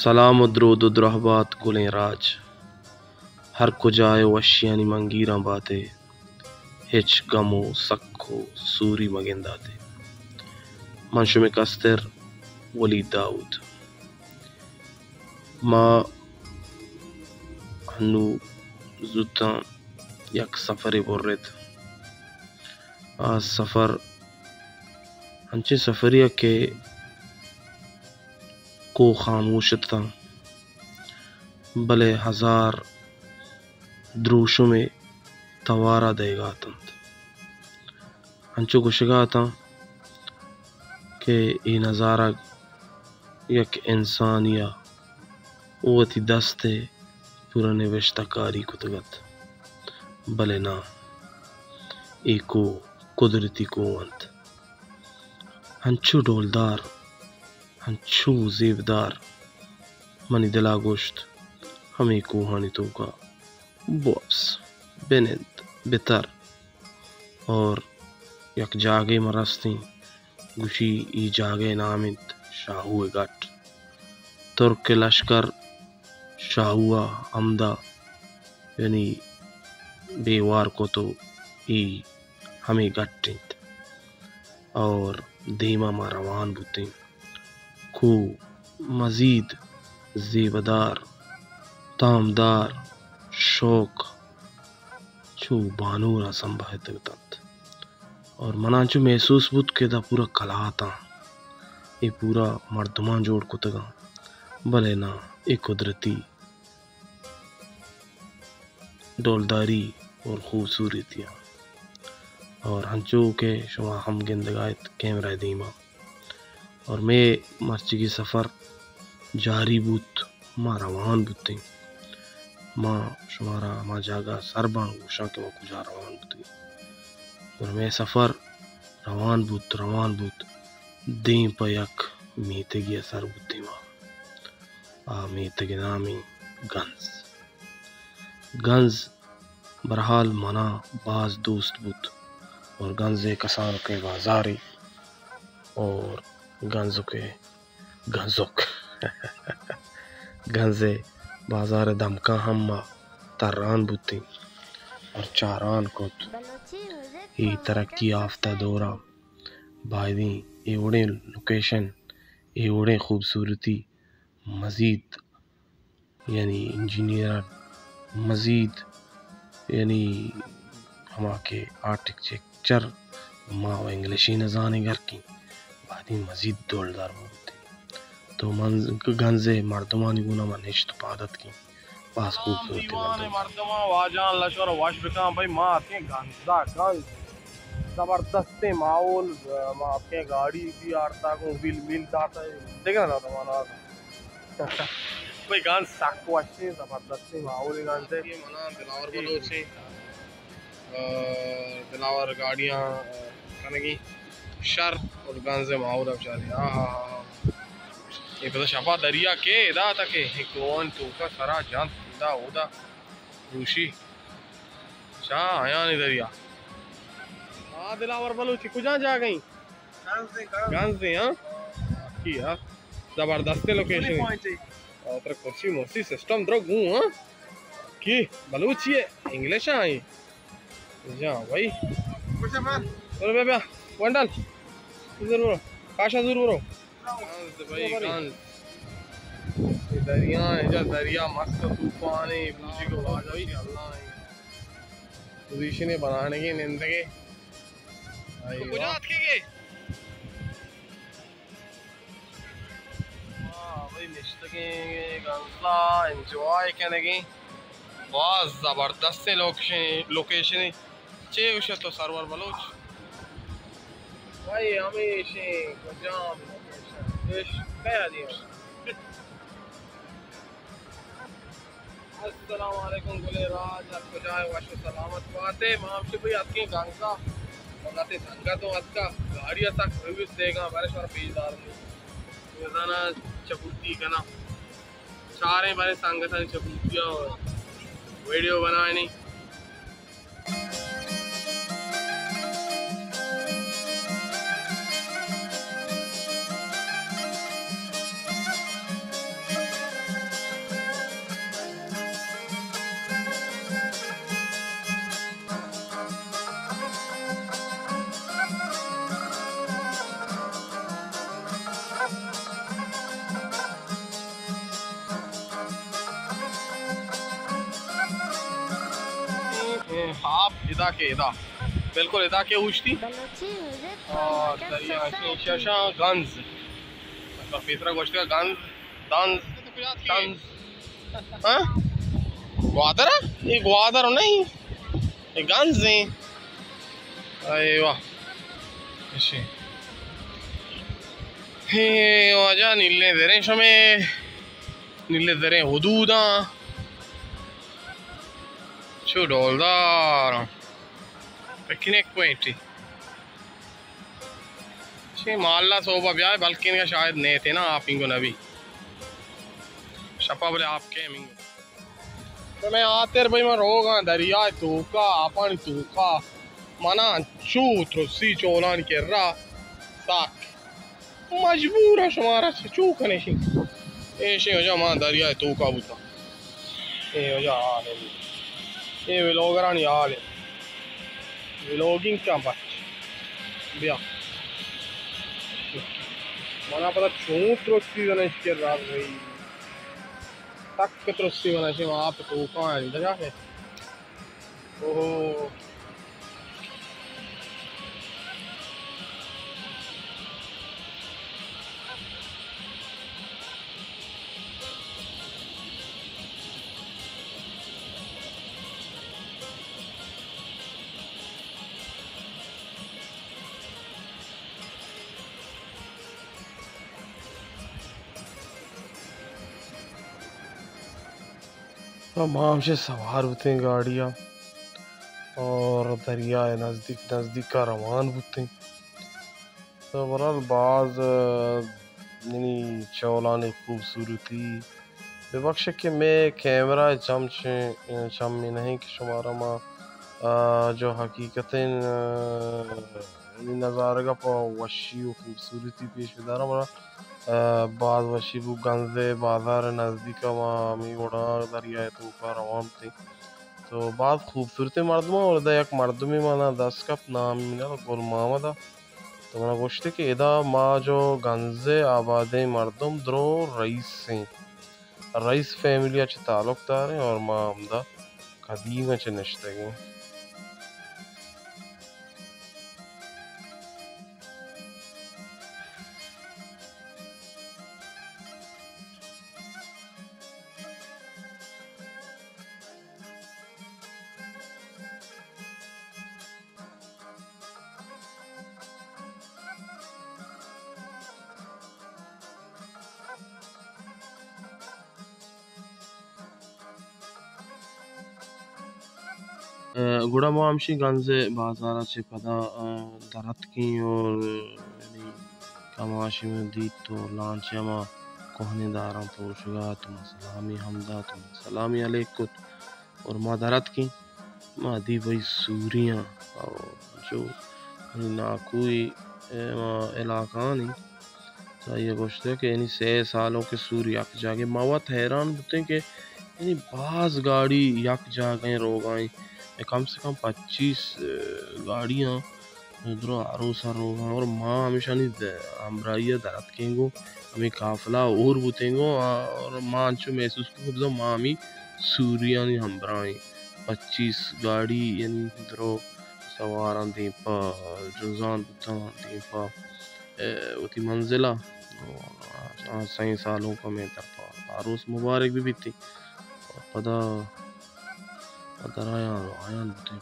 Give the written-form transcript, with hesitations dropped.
سلام و درود و درہبات گلیں راج ہر کجائے وشیانی منگیراں باتے ہچ غم و سکھ و سوری مگنداتے منشم کستر ولید داؤد ما ہنو زوتاں یک سفر برت آ سفر ہنچے سفریہ کے کو خاموش تھا بلے ہزار دروشوں میں توارا دے گا تنت ہنچو گشگا تھا کہ یہ نظارہ یک انسانیہ اوتی دستے پورا نوشتہ کاری کتگت بلے نا ایکو قدرتی قوت ہنچو ڈولدار ہنچو زیبدار منی دلا گوشت ہمیں کوہانی تو کا بوپس بنت بتر اور یک جاگے مرستی گوشی ای جاگے نامت شاہو گٹ ترک لشکر شاہوا عمدہ یعنی بیوار کو تو ای ہمیں گٹنت اور دیما ما روان بوتیں کو مزید زیبدار تامدار شوق چو بانورا سنبھت تت اور منانچو محسوس بود کہ دا پورا کلاتا یہ پورا مردمان جوڑ کتگا بلے نا یہ قدرتی ڈولداری اور خوبصورتیاں اور ہنچو کے شما ہم گندگایت کیمرہ دیما اور میں مرچی سفر جاری بوت ما روان بوتیں ما شمارا ما جاگا سربان گوشا کہ وہ کجا روان بوتیں اور میں سفر روان بوت دیں پا یک میتگی اثر بوتیں ما میتگی نامی گنز برحال منا باز دوست بوت اور گنز کسان کے بازاری اور گنز بازار دمکا ہم تران بوتی اور چاران کت یہ ترقی یافتہ دورہ بائدیں ایوڑے لوکیشن ایوڑے خوبصورتی مزید یعنی انجینئر مزید یعنی ہما کے آرٹیکچر ما و انگلشی نزانے گھر کی بعدی مزید دولدار ہوتے تو گنزے مردمانی گونا من نشت پادت کی باس خوبصورتی مردمان واجان لشور واش بکان بھائی ماں آپ کے گنزا گنز زبردست ماحول ماں آپ کے گاڑی بھی آرتا کو ویل داتا ہے دیکھنا نا تمہارا بھائی گنز ساک واشتے زبردست ماحول گنز ہے یہ منا دلاور بلوچے دلاور گاڑیاں کنگی شر اور گنز ماحول اب چالی یہ پتہ شفا دریا کے دا تا کہ ایک وان توکا سرا جان دا اودا روشی شاہ آیا نہیں دریا دلاور بلوچی کجا جا گئیں گنز دیں ہاں کی ہاں زبردست لوکیشن اور تر کرسی مرسی سسٹم درو گوں ہاں کی بلوچی ہے انگلش آئی جا بھائی بیا بیا وانڈال ضرور کاشا ضرور بھائی گنز دریا ہے جا دریا مست طوفان ہے بوجی کو آواز آئی اللہ پوزیشن بنانے کی نندگے کجات کے گئے بھائی نشتگے گنزلا انجوائے کرنے گئے بہت زبردست لوکیشن چے اوشہ تو سرور بلوچ بھائی ہمیشہ کجام لوکیشن کیا دیا السلام علیکم گلے راج آپ کو جائے واشو سلامت باتیں مام سے بھئی آپ کی گانگزا بناتے دھنگا تو آپ کا گاڑی تک ریویس دے گا بارے شوار پیج دار میں روزانہ چپوتی کنا سارے بارے سانگتاں چپوتیاں ویڈیو بنائے نہیں آپ ادا کے ادا بالکل ادا کے اوشتی اور دریا ششا گنز پیترا گوشت کا گنز دنز دنز ہاں گوادر یہ گوادر نہیں یہ گنز ہیں ایوہ اچھے واجہ نیلے دریں شمیں نیلے دریں حدوداں چھو ڈولدار پکنک پوائنٹ چھے محلہ صوبہ بیائے بلکہ ان کا شاید نہیں تھے نا آپ انگو نبی شپا بلے آپ کے منگو تو میں آتے رہ بھائی میں روگاں دریائے توکا آپانی توکا مانا چو ترسی چولان کے را ساک مجبور ہے شمارا سے چو کنیشی ایشی ہو جا ماں دریائے توکا بوتا اے ہو جا آلے یہ ویلوگرانی آلے ویلوگنگ کا بچ بیا مانا پتا چون ترسی دنش کے را گئی تک ترسی دنشی وہاں پہ توکا ہے اندر جا کے اوہ تمام سے سوار ہوتے ہیں گاڑیاں اور دریائے نزدیک کا روان ہوتے ہیں تو برحال بعض یعنی چولان خوبصورتی بے بخش کہ میں کیمرہ چم میں نہیں کہ شمارا ماں جو حقیقتاً نظارہ کا وشی و خوبصورتی پیش بدارا مرا بعض وشی بو گنزے بازار نزدیک ماں ہمیں وڑا دریائے توکا روان تھے تو بعض خوبصورتی مردمہ اور دا یک مردمی مانا دس کپ نام مینا گل محمد تو منا گوشتے کہ ادا ما جو گنزے آبادیں مردم درو رئیس ہیں رئیس فیملی اچھے تعلق دار ہیں اور ما ہمدہ قدیم اچھے نشتے گئے گوڑا ما ہمشی گنزے بازارہ چھے پدا درت کی اور یعنی کماشی میں دید تو لانچے ما کوہنے داراں پوشگا تم سلامی حمدہ تم سلامی علیکت اور ما درت کی ما دی بھئی سوریاں اور جو ناکوئی علاقہ نہیں تو یہ گوشتے کہ یعنی 6 سالوں کے سوری یک جاگے موت حیران ہوتے ہیں کہ یعنی بعض گاڑی یک جاگیں روگائیں کم سے کم 25 گاڑیاں درو عروسہ روگاں اور ماں ہمیشہ نہیں ہمراہیہ درت کہیں گو ہمیں قافلہ اور بوتیں گو اور ماں انچو محسوس کو بزا ماں ہمیں سوریاں نہیں ہمراہیں 25 گاڑی یعنی درو سواراں دیں پا جزان بتاں دیں پا اتی منزلہ 6 سالوں کا میں در پا عروس مبارک بھی تھی پدا درایاں بوتے